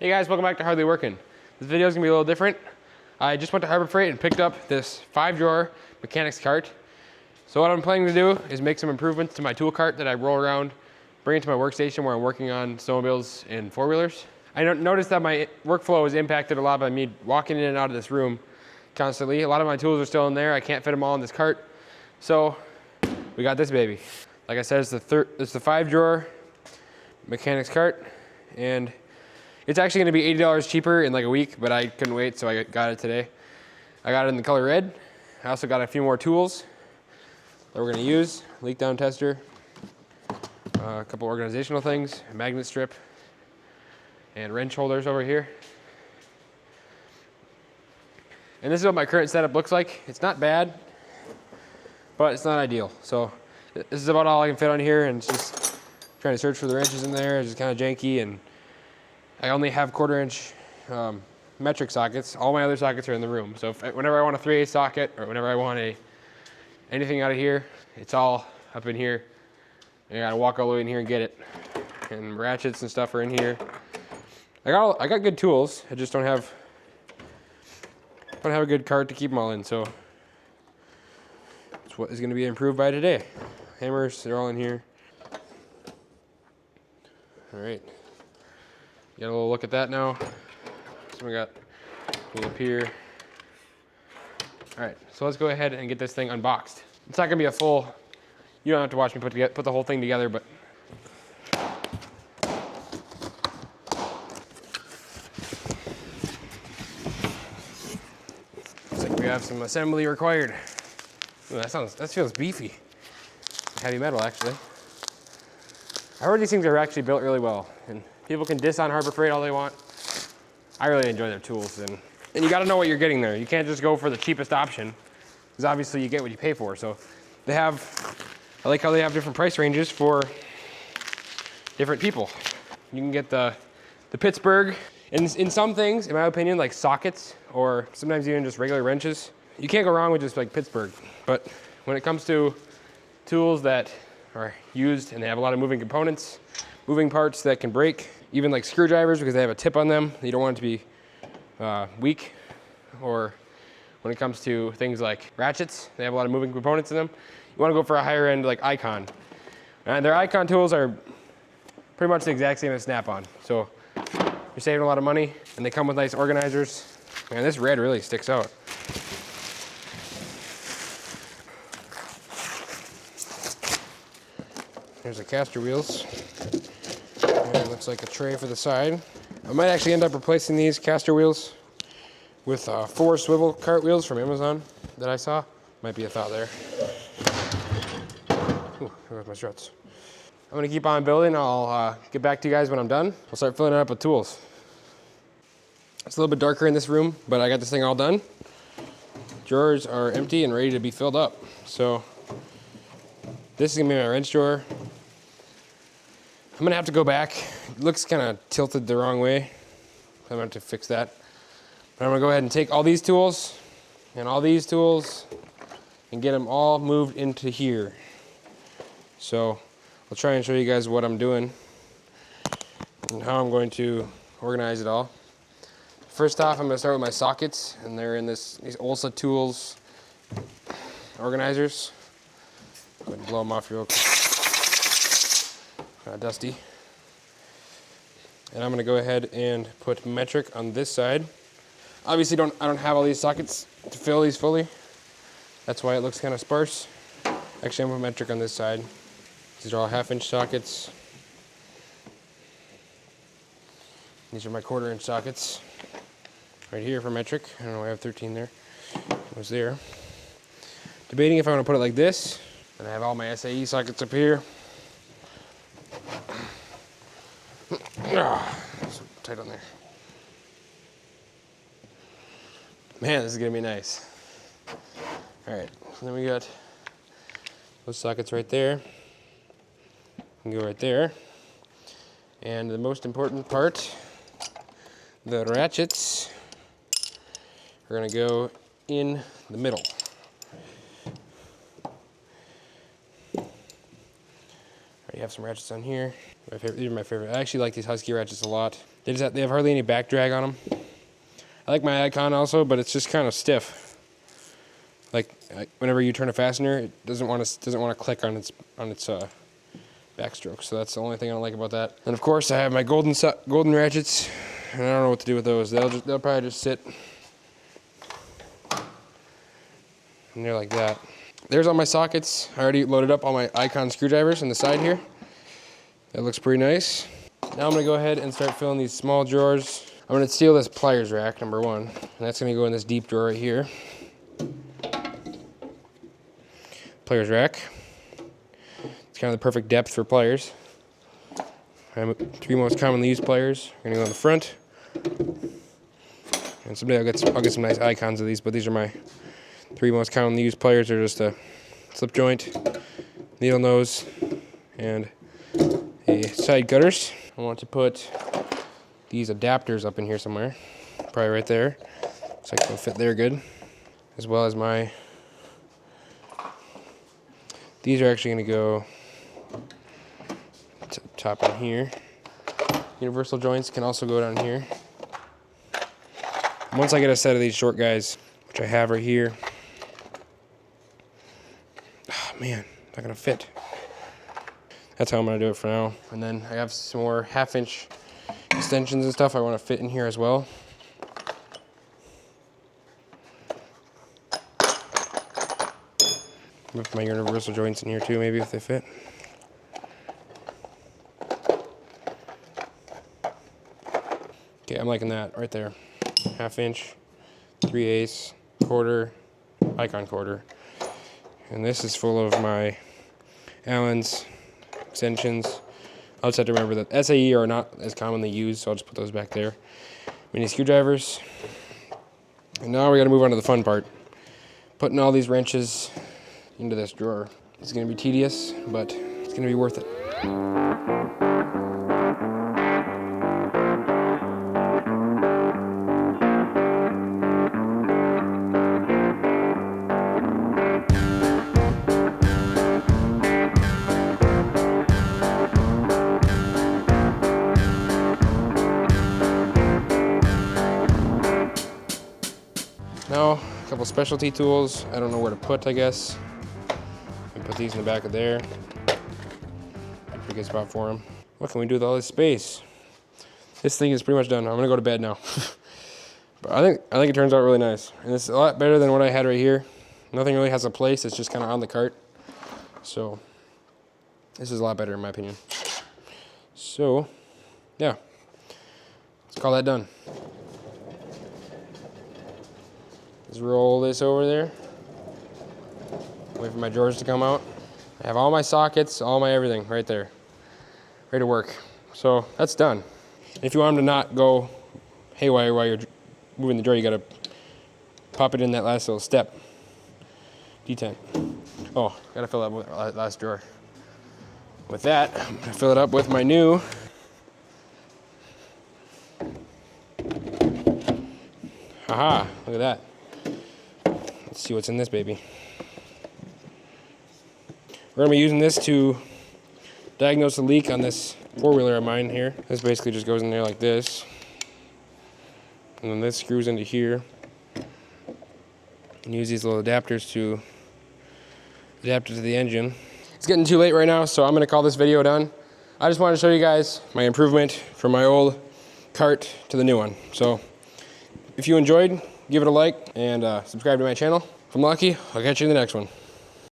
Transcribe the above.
Hey guys, welcome back to Hardly Working. This video is gonna be a little different. I just went to Harbor Freight and picked up this 5-drawer mechanics cart. So what I'm planning to do is make some improvements to my tool cart that I roll around, bring it to my workstation where I'm working on snowmobiles and four-wheelers. I noticed that my workflow is impacted a lot by me walking in and out of this room constantly. A lot of my tools are still in there. I can't fit them all in this cart. So we got this baby. Like I said, it's the 5-drawer mechanics cart, and it's actually gonna be $80 cheaper in like a week, but I couldn't wait, so I got it today. I got it in the color red. I also got a few more tools that we're gonna use. Leak down tester, a couple organizational things, a magnet strip, and wrench holders over here. And this is what my current setup looks like. It's not bad, but it's not ideal. So this is about all I can fit on here, and it's just trying to search for the wrenches in there. It's just kind of janky, and I only have 1/4-inch metric sockets. All my other sockets are in the room. So whenever I want a 3/8 socket, or whenever I want anything out of here, it's all up in here. And I gotta walk all the way in here and get it. And ratchets and stuff are in here. I got good tools. I just don't have a good cart to keep them all in. So that's what is gonna be improved by today. Hammers, they're all in here. All right. Get a little look at that now. So we got a little up here. All right, so let's go ahead and get this thing unboxed. It's not gonna be a full, you don't have to watch me put the whole thing together, but looks like we have some assembly required. Ooh, that feels beefy. Heavy metal, actually. I heard these things are actually built really well, and people can diss on Harbor Freight all they want. I really enjoy their tools, and you gotta know what you're getting there. You can't just go for the cheapest option, because obviously you get what you pay for. So I like how they have different price ranges for different people. You can get the Pittsburgh, and in some things, in my opinion, like sockets, or sometimes even just regular wrenches, you can't go wrong with just like Pittsburgh. But when it comes to tools that are used and they have a lot of moving components, moving parts that can break, even like screwdrivers because they have a tip on them. You don't want it to be weak. Or when it comes to things like ratchets, they have a lot of moving components in them. You want to go for a higher end like Icon. And their Icon tools are pretty much the exact same as Snap-on. So you're saving a lot of money, and they come with nice organizers. Man, this red really sticks out. Here's the caster wheels. And it looks like a tray for the side. I might actually end up replacing these caster wheels with 4 swivel cart wheels from Amazon that I saw. Might be a thought there. Ooh, there goes my struts. I'm gonna keep on building. I'll get back to you guys when I'm done. I'll start filling it up with tools. It's a little bit darker in this room, but I got this thing all done. Drawers are empty and ready to be filled up. So this is gonna be my wrench drawer. I'm gonna have to go back. It looks kind of tilted the wrong way. I'm gonna have to fix that. But I'm gonna go ahead and take all these tools and all these tools and get them all moved into here. So I'll try and show you guys what I'm doing and how I'm going to organize it all. First off, I'm gonna start with my sockets, and they're in these Olsa Tools organizers. Go ahead and blow them off real quick. Dusty. And I'm gonna go ahead and put metric on this side. Obviously I don't have all these sockets to fill these fully. That's why it looks kind of sparse. Actually, I'm gonna put metric on this side. These are all 1/2-inch sockets. These are my 1/4-inch sockets. Right here for metric. I don't know why I have 13 there. It was there. Debating if I want to put it like this. And I have all my SAE sockets up here. So tight on there. Man, this is gonna be nice. All right, so then we got those sockets right there. Can go right there. And the most important part, the ratchets, are gonna go in the middle. Right have some ratchets on here. These are my favorite. I actually like these Husky ratchets a lot. They have hardly any back drag on them. I like my Icon also, but it's just kind of stiff. Like whenever you turn a fastener, it doesn't want to click on its backstroke. So that's the only thing I don't like about that. And of course, I have my golden ratchets, and I don't know what to do with those. They'll probably just sit and they're like that. There's all my sockets. I already loaded up all my Icon screwdrivers on the side here. That looks pretty nice. Now I'm gonna go ahead and start filling these small drawers. I'm gonna steal this pliers rack, number one, and that's gonna go in this deep drawer right here. Pliers rack. It's kind of the perfect depth for pliers. Three most commonly used pliers are gonna go in the front. And someday I'll get some nice Icons of these, but these are my three most commonly used pliers. Are just a slip joint, needle nose, and the side cutters. I want to put these adapters up in here somewhere, probably right there. Looks like they'll fit there good, as well as these are actually going to go top in here. Universal joints can also go down here. Once I get a set of these short guys, which I have right here, oh man, not gonna fit. That's how I'm gonna do it for now. And then I have some more 1/2-inch extensions and stuff I want to fit in here as well. With my universal joints in here too, maybe if they fit. Okay, I'm liking that right there. 1/2-inch, 3/8, quarter, Icon quarter. And this is full of my Allen's extensions. I'll just have to remember that SAE are not as commonly used, so I'll just put those back there. Mini screwdrivers. And now we gotta move on to the fun part. Putting all these wrenches into this drawer. It's gonna be tedious, but it's gonna be worth it. Now, a couple specialty tools. I don't know where to put, I guess. And put these in the back of there. Pretty good spot for them. What can we do with all this space? This thing is pretty much done. I'm gonna go to bed now. But I think it turns out really nice. And it's a lot better than what I had right here. Nothing really has a place. It's just kind of on the cart. So this is a lot better in my opinion. So yeah, let's call that done. Just roll this over there. Wait for my drawers to come out. I have all my sockets, all my everything right there. Ready to work. So that's done. And if you want them to not go haywire while you're moving the drawer, you gotta pop it in that last little step. detent. Oh, gotta fill up with our last drawer. With that, I'm gonna fill it up with my new haha, look at that. Let's see what's in this baby. We're gonna be using this to diagnose a leak on this four-wheeler of mine here. This basically just goes in there like this. And then this screws into here. And use these little adapters to adapt it to the engine. It's getting too late right now, so I'm gonna call this video done. I just wanted to show you guys my improvement from my old cart to the new one. So if you enjoyed, give it a like and subscribe to my channel. If I'm lucky, I'll catch you in the next one.